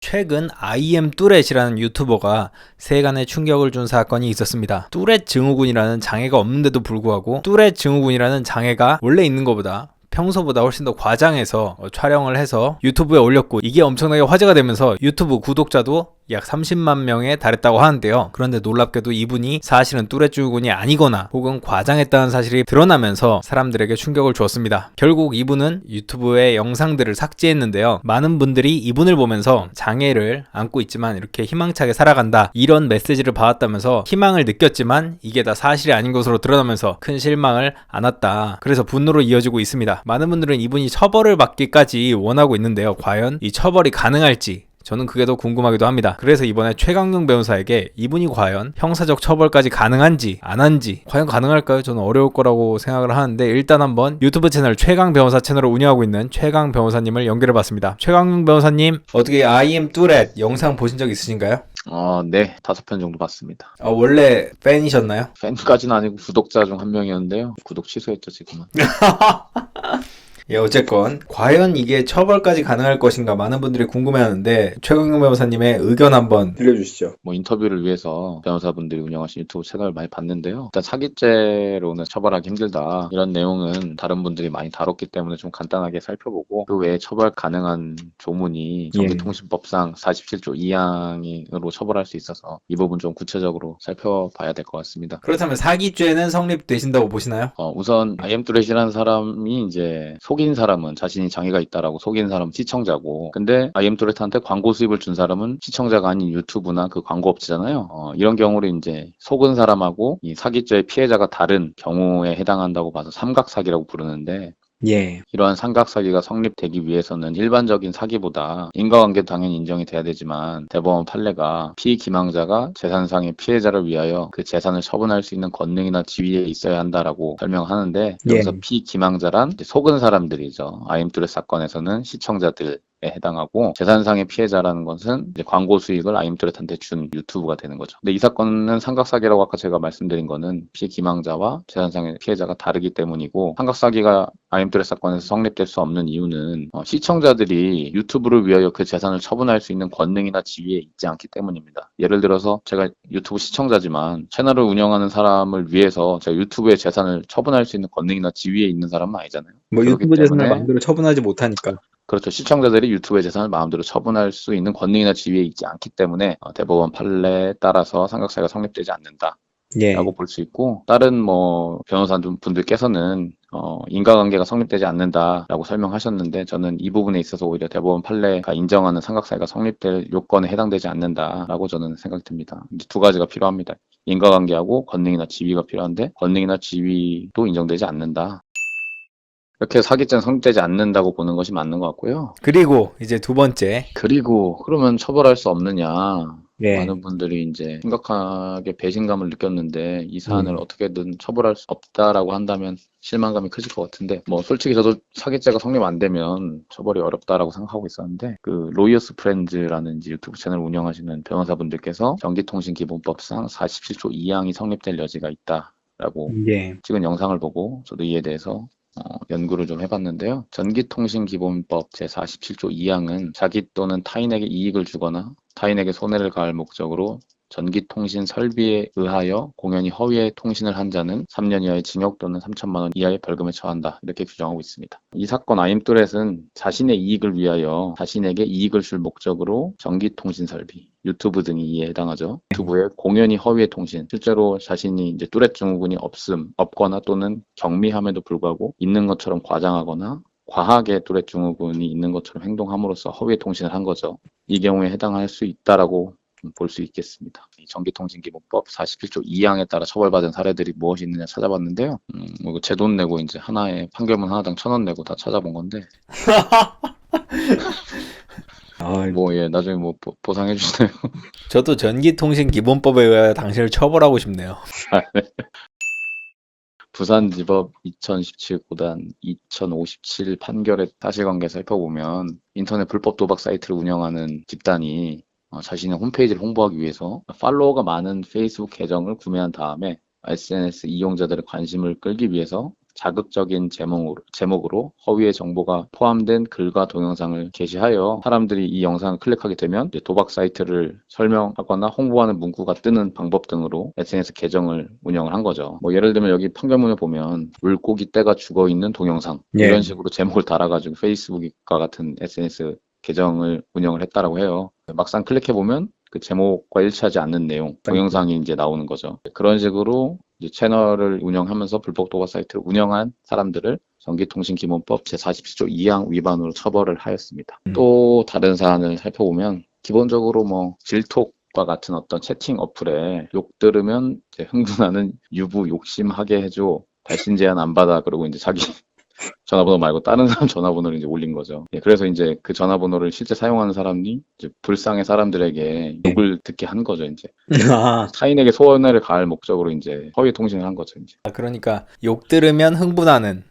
최근 IM 뚜렛이라는 유튜버가 세간에 충격을 준 사건이 있었습니다. 뚜렛 증후군이라는 장애가 없는데도 불구하고 뚜렛 증후군이라는 장애가 원래 있는 것보다 평소보다 훨씬 더 과장해서 촬영을 해서 유튜브에 올렸고, 이게 엄청나게 화제가 되면서 유튜브 구독자도 약 30만 명에 달했다고 하는데요. 그런데 놀랍게도 이분이 사실은 뚜렛 증후군이 아니거나 혹은 과장했다는 사실이 드러나면서 사람들에게 충격을 주었습니다. 결국 이분은 유튜브의 영상들을 삭제했는데요. 많은 분들이 이분을 보면서 장애를 안고 있지만 이렇게 희망차게 살아간다, 이런 메시지를 받았다면서 희망을 느꼈지만 이게 다 사실이 아닌 것으로 드러나면서 큰 실망을 안았다, 그래서 분노로 이어지고 있습니다. 많은 분들은 이분이 처벌을 받기까지 원하고 있는데요. 과연 이 처벌이 가능할지 저는 그게 더 궁금하기도 합니다. 그래서 이번에 최강용 변호사에게 이분이 과연 형사적 처벌까지 가능한지 안 한지 과연 가능할까요? 저는 어려울 거라고 생각을 하는데, 일단 한번 유튜브 채널 최강 변호사 채널을 운영하고 있는 최강 변호사님을 연결해봤습니다. 최강용 변호사님, 어떻게 IM 뚜렛 영상 보신 적 있으신가요? 네. 5편 정도 봤습니다. 원래 팬이셨나요? 팬까지는 아니고 구독자 중 한 명이었는데요. 구독 취소했죠, 지금은. 예, 어쨌건 과연 이게 처벌까지 가능할 것인가 많은 분들이 궁금해하는데, 최강용 변호사님의 의견 한번 들려주시죠. 인터뷰를 위해서 변호사분들이 운영하신 유튜브 채널을 많이 봤는데요. 일단 사기죄로는 처벌하기 힘들다, 이런 내용은 다른 분들이 많이 다뤘기 때문에 좀 간단하게 살펴보고, 그 외에 처벌 가능한 조문이 전기통신법상 47조 2항으로 처벌할 수 있어서 이 부분 좀 구체적으로 살펴봐야 될 것 같습니다. 그렇다면 사기죄는 성립되신다고 보시나요? 우선 IM뚜렛이라는 사람이 이제 속인 사람은 자신이 장애가 있다라고 속인 사람은 시청자고, 근데 IM뚜렛한테 광고 수입을 준 사람은 시청자가 아닌 유튜브나 그 광고 업체잖아요. 이런 경우를 이제 속은 사람하고 이 사기죄의 피해자가 다른 경우에 해당한다고 봐서 삼각사기라고 부르는데, 예. 이러한 삼각사기가 성립되기 위해서는 일반적인 사기보다 인과관계도 당연히 인정이 돼야 되지만, 대법원 판례가 피기망자가 재산상의 피해자를 위하여 그 재산을 처분할 수 있는 권능이나 지위에 있어야 한다라고 설명하는데, 여기서 피기망자란 이제 속은 사람들이죠. IM뚜렛 사건에서는 시청자들 에 해당하고, 재산상의 피해자라는 것은 이제 광고 수익을 IM뚜렛한테 준 유튜브가 되는 거죠. 근데 이 사건은 삼각사기라고 아까 제가 말씀드린 거는 피기망자와 재산상의 피해자가 다르기 때문이고, 삼각사기가 IM뚜렛 사건에서 성립될 수 없는 이유는 시청자들이 유튜브를 위하여 그 재산을 처분할 수 있는 권능이나 지위에 있지 않기 때문입니다. 예를 들어서 제가 유튜브 시청자지만 채널을 운영하는 사람을 위해서 제가 유튜브의 재산을 처분할 수 있는 권능이나 지위에 있는 사람은 아니잖아요. 유튜브 재산을 때문에 마음대로 처분하지 못하니까. 그렇죠. 시청자들이 유튜브의 재산을 마음대로 처분할 수 있는 권능이나 지위에 있지 않기 때문에 대법원 판례에 따라서 삼각사기가 성립되지 않는다 라고 볼 수 있고, 다른 변호사분들께서는 인과관계가 성립되지 않는다라고 설명하셨는데, 저는 이 부분에 있어서 오히려 대법원 판례가 인정하는 삼각사기가 성립될 요건에 해당되지 않는다라고 저는 생각이 듭니다. 이제 두 가지가 필요합니다. 인과관계하고 권능이나 지위가 필요한데, 권능이나 지위도 인정되지 않는다. 이렇게 사기죄는 성립되지 않는다고 보는 것이 맞는 것 같고요. 그리고 이제 두 번째. 그리고 그러면 처벌할 수 없느냐. 네. 많은 분들이 이제 심각하게 배신감을 느꼈는데, 이 사안을 어떻게든 처벌할 수 없다라고 한다면 실망감이 크실 것 같은데, 솔직히 저도 사기죄가 성립 안 되면 처벌이 어렵다라고 생각하고 있었는데, 그 로이어스 프렌즈라는 이제 유튜브 채널 운영하시는 변호사분들께서 전기통신기본법상 47조 2항이 성립될 여지가 있다라고 찍은 영상을 보고 저도 이에 대해서 연구를 좀 해봤는데요. 전기통신기본법 제47조 2항은 자기 또는 타인에게 이익을 주거나 타인에게 손해를 가할 목적으로 전기통신 설비에 의하여 공연히 허위의 통신을 한 자는 3년 이하의 징역 또는 3천만 원 이하의 벌금에 처한다, 이렇게 규정하고 있습니다. 이 사건 IM뚜렛은 자신의 이익을 위하여 자신에게 이익을 줄 목적으로 전기통신 설비, 유튜브 등이 이에 해당하죠. 유튜브에 공연히 허위의 통신, 실제로 자신이 이제 뚜렛 증후군이 없거나 또는 경미함에도 불구하고 있는 것처럼 과장하거나 과하게 뚜렛 증후군이 있는 것처럼 행동함으로써 허위의 통신을 한 거죠. 이 경우에 해당할 수 있다라고 볼 수 있겠습니다. 이 전기통신기본법 47조 2항에 따라 처벌받은 사례들이 무엇이 있느냐 찾아봤는데요. 제 돈 내고 이제 하나에 판결문 하나당 1,000원 내고 다 찾아본 건데. 나중에 보상해 주세요. 저도 전기통신기본법에 의하여 당신을 처벌하고 싶네요. 부산지법 2017고단 2057 판결의 사실관계 살펴보면, 인터넷 불법 도박 사이트를 운영하는 집단이 자신의 홈페이지를 홍보하기 위해서 팔로워가 많은 페이스북 계정을 구매한 다음에 SNS 이용자들의 관심을 끌기 위해서 자극적인 제목으로 허위의 정보가 포함된 글과 동영상을 게시하여 사람들이 이 영상을 클릭하게 되면 이제 도박 사이트를 설명하거나 홍보하는 문구가 뜨는 방법 등으로 SNS 계정을 운영을 한 거죠. 뭐 예를 들면 여기 판결문을 보면 물고기 떼가 죽어 있는 동영상 예. 이런 식으로 제목을 달아가지고 페이스북과 같은 SNS 계정을 운영을 했다라고 해요. 막상 클릭해보면 그 제목과 일치하지 않는 내용, 동영상이 이제 나오는 거죠. 그런 식으로 이제 채널을 운영하면서 불법 도박 사이트를 운영한 사람들을 전기통신기본법 제47조 2항 위반으로 처벌을 하였습니다. 또 다른 사안을 살펴보면 기본적으로 뭐 질톡과 같은 어떤 채팅 어플에 욕 들으면 이제 흥분하는 유부 욕심하게 해줘. 발신 제한 안 받아. 그러고 이제 자기 전화번호 말고 다른 사람 전화번호를 이제 올린 거죠. 예, 그래서 이제 그 전화번호를 실제 사용하는 사람이 이제 불쌍의 사람들에게 욕을 듣게 한 거죠, 이제. 아, 타인에게 손해를 가할 목적으로 이제 허위 통신을 한 거죠, 이제. 그러니까 욕 들으면 흥분하는.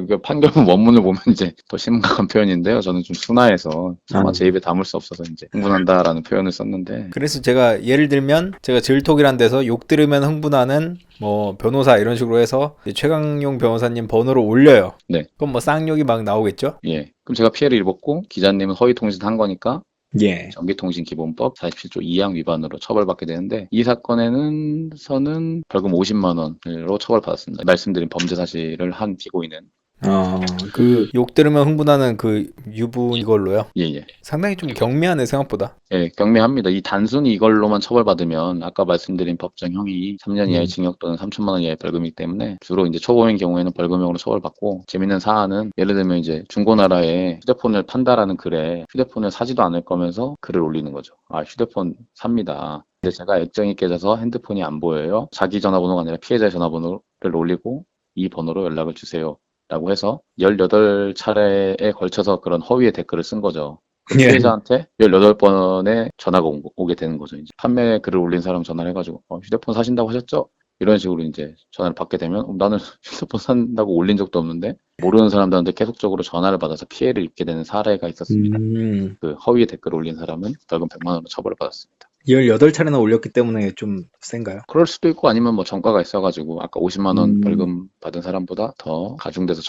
그 판결문 원문을 보면 이제 더 심각한 표현인데요. 저는 좀 순화해서 차마 제 입에 담을 수 없어서 이제 흥분한다라는 표현을 썼는데. 그래서 제가 예를 들면 제가 질톡이란 데서 욕 들으면 흥분하는 뭐 변호사 이런 식으로 해서 이제 최강용 변호사님 번호를 올려요. 네. 그럼 뭐 쌍욕이 막 나오겠죠? 예. 그럼 제가 피해를 입었고 기자님은 허위 통신한 거니까 예. 전기통신기본법 47조 2항 위반으로 처벌받게 되는데 이 사건에는 서는 벌금 50만 원으로 처벌받았습니다. 말씀드린 범죄 사실을 한 피고인은 그, 욕 들으면 흥분하는 그 유부 이걸로요. 예예. 상당히 좀 경미하네 생각보다. 예, 경미합니다. 이 단순히 이걸로만 처벌받으면 아까 말씀드린 법정형이 3년 이하의 징역 또는 3천만 원 이하의 벌금이기 때문에 주로 이제 초범인 경우에는 벌금형으로 처벌받고 재밌는 사안은 예를 들면 이제 중고나라에 휴대폰을 판다라는 글에 휴대폰을 사지도 않을 거면서 글을 올리는 거죠. 아, 휴대폰 삽니다. 근데 제가 액정이 깨져서 핸드폰이 안 보여요. 자기 전화번호가 아니라 피해자의 전화번호를 올리고 이 번호로 연락을 주세요. 라고 해서 18차례에 걸쳐서 그런 허위의 댓글을 쓴 거죠. 그 예. 피해자한테 18번의 전화가 오게 되는 거죠. 이제 판매 글을 올린 사람 전화를 해가지고 휴대폰 사신다고 하셨죠? 이런 식으로 이제 전화를 받게 되면 나는 휴대폰 산다고 올린 적도 없는데 모르는 사람들한테 계속적으로 전화를 받아서 피해를 입게 되는 사례가 있었습니다. 그 허위의 댓글을 올린 사람은 벌금 100만 원으로 처벌을 받았습니다. 18차례나 올렸기 때문에 좀 센가요? 그럴 수도 있고 아니면 뭐 전과가 있어가지고 아까 50만 원 음. 벌금 받은 사람보다 더 가중돼서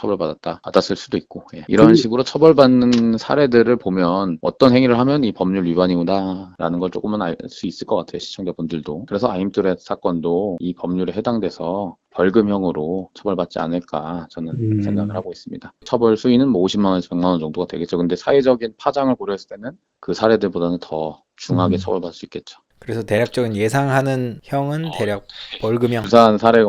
받았을 수도 있고 이런 식으로 처벌받는 사례들을 보면 어떤 행위를 하면 이 법률 위반이구나라는 걸 조금은 알 수 있을 것 같아요, 시청자분들도. 그래서 아임뚜렛 사건도 이 법률에 해당돼서 벌금형으로 처벌받지 않을까 저는 생각을 하고 있습니다. 처벌 수위는 뭐 50만 원에서 100만 원 정도가 되겠죠. 근데 사회적인 파장을 고려했을 때는 그 사례들보다는 더 중하게 처벌받을 수 있겠죠. 그래서 대략적인 예상하는 형은 대략 벌금형.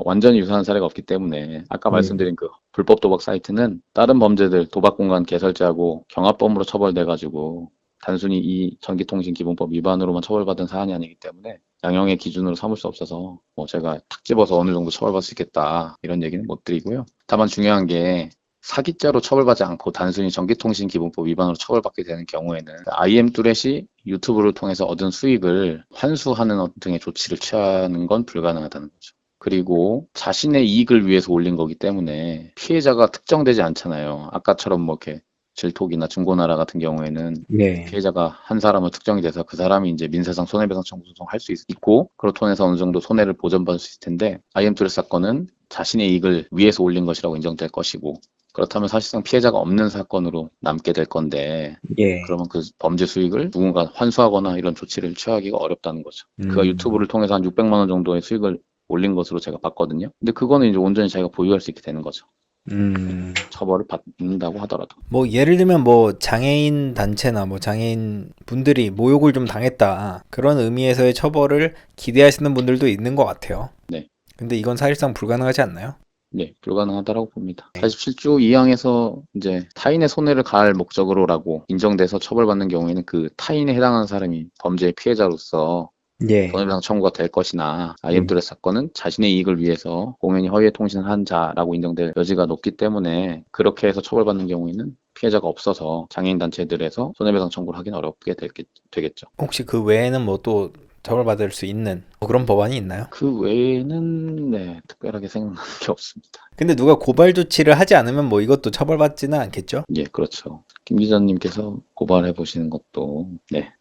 완전히 유사한 사례가 없기 때문에 아까 말씀드린 그 불법 도박 사이트는 다른 범죄들 도박 공간 개설죄하고 경합범으로 처벌돼가지고 단순히 이 전기통신기본법 위반으로만 처벌받은 사안이 아니기 때문에 양형의 기준으로 삼을 수 없어서 뭐 제가 탁 집어서 어느 정도 처벌받을 수 있겠다 이런 얘기는 못 드리고요. 다만 중요한 게 사기죄로 처벌받지 않고 단순히 전기통신기본법 위반으로 처벌받게 되는 경우에는 아이엠뚜렛이 유튜브를 통해서 얻은 수익을 환수하는 등의 조치를 취하는 건 불가능하다는 거죠. 그리고 자신의 이익을 위해서 올린 거기 때문에 피해자가 특정되지 않잖아요. 아까처럼 뭐 이렇게 질톡이나 중고나라 같은 경우에는 네. 피해자가 한 사람은 특정이 돼서 그 사람이 이제 민사상 손해배상 청구 소송할 수 있고 그로 통해서 어느 정도 손해를 보전받을 수 있을 텐데 아이엠뚜렛 사건은 자신의 이익을 위해서 올린 것이라고 인정될 것이고 그렇다면 사실상 피해자가 없는 사건으로 남게 될 건데 예. 그러면 그 범죄 수익을 누군가 환수하거나 이런 조치를 취하기가 어렵다는 거죠. 그가 유튜브를 통해서 한 600만 원 정도의 수익을 올린 것으로 제가 봤거든요. 근데 그거는 이제 온전히 자기가 보유할 수 있게 되는 거죠. 처벌을 받는다고 하더라도. 뭐 예를 들면 뭐 장애인 단체나 뭐 장애인 분들이 모욕을 좀 당했다 그런 의미에서의 처벌을 기대하시는 분들도 있는 것 같아요. 네. 근데 이건 사실상 불가능하지 않나요? 네, 불가능하다고 봅니다. 47조 2항에서 이제 타인의 손해를 가할 목적으로라고 인정돼서 처벌받는 경우에는 그 타인에 해당하는 사람이 범죄의 피해자로서 예. 손해배상 청구가 될 것이나 아이엠뚜렛 사건은 자신의 이익을 위해서 공연히 허위의 통신을 한 자라고 인정될 여지가 높기 때문에 그렇게 해서 처벌받는 경우에는 피해자가 없어서 장애인 단체들에서 손해배상 청구를 하기는 어렵게 되겠죠. 혹시 그 외에는 뭐 또 처벌받을 수 있는 뭐 그런 법안이 있나요? 그 외에는 네, 특별하게 생각나는 게 없습니다. 근데 누가 고발 조치를 하지 않으면 뭐 이것도 처벌받지는 않겠죠? 예, 그렇죠. 김 기자님께서 고발해 보시는 것도 네.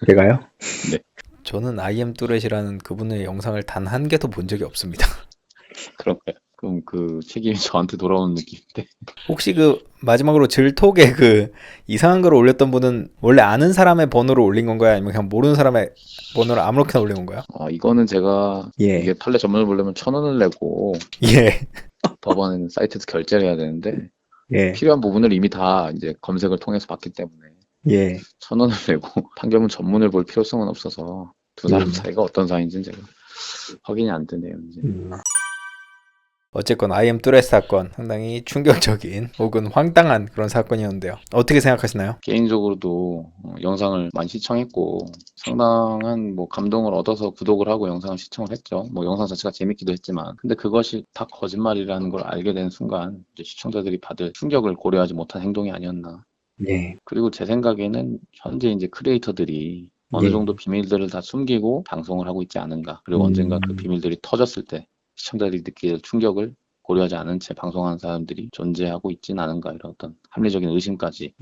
제가요? 네. 저는 아이엠뚜렛이라는 그분의 영상을 단 한 개도 본 적이 없습니다. 그런가요? 가끔 그 책임이 저한테 돌아오는 느낌인데. 혹시 그 마지막으로 질톡에 그 이상한 걸 올렸던 분은 원래 아는 사람의 번호로 올린 건가요? 아니면 그냥 모르는 사람의 번호를 아무렇게나 올린 건가요? 이거는 제가 예. 이게 판례 전문을 보려면 1,000원을 내고 예. 법원 사이트에서 결제를 해야 되는데 예. 필요한 부분을 이미 다 이제 검색을 통해서 봤기 때문에 예. 1,000원을 내고 판결문 전문을 볼 필요성은 없어서 두 사람 사이가 어떤 사이인지는 제가 확인이 안 되네요. 이제. 어쨌건 IM 뚜렛 사건 상당히 충격적인 혹은 황당한 그런 사건이었는데요. 어떻게 생각하시나요? 개인적으로도 영상을 많이 시청했고 상당한 뭐 감동을 얻어서 구독을 하고 영상을 시청을 했죠. 뭐 영상 자체가 재밌기도 했지만 근데 그것이 다 거짓말이라는 걸 알게 된 순간 이제 시청자들이 받을 충격을 고려하지 못한 행동이 아니었나. 예. 그리고 제 생각에는 현재 이제 크리에이터들이 어느 예. 정도 비밀들을 다 숨기고 방송을 하고 있지 않은가. 그리고 음. 언젠가 그 비밀들이 터졌을 때 시청자들이 느낄 충격을 고려하지 않은 채 방송하는 사람들이 존재하고 있진 않은가 이런 어떤 합리적인 의심까지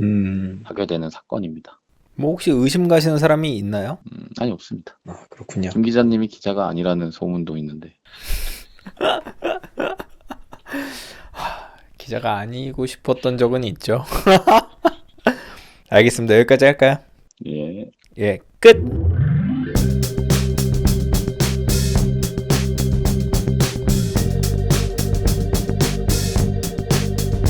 하게 되는 사건입니다. 뭐 혹시 의심 가시는 사람이 있나요? 아니 없습니다. 아, 그렇군요. 김 기자님이 기자가 아니라는 소문도 있는데 기자가 아니고 싶었던 적은 있죠. 알겠습니다. 여기까지 할까요? 예. 예, 끝!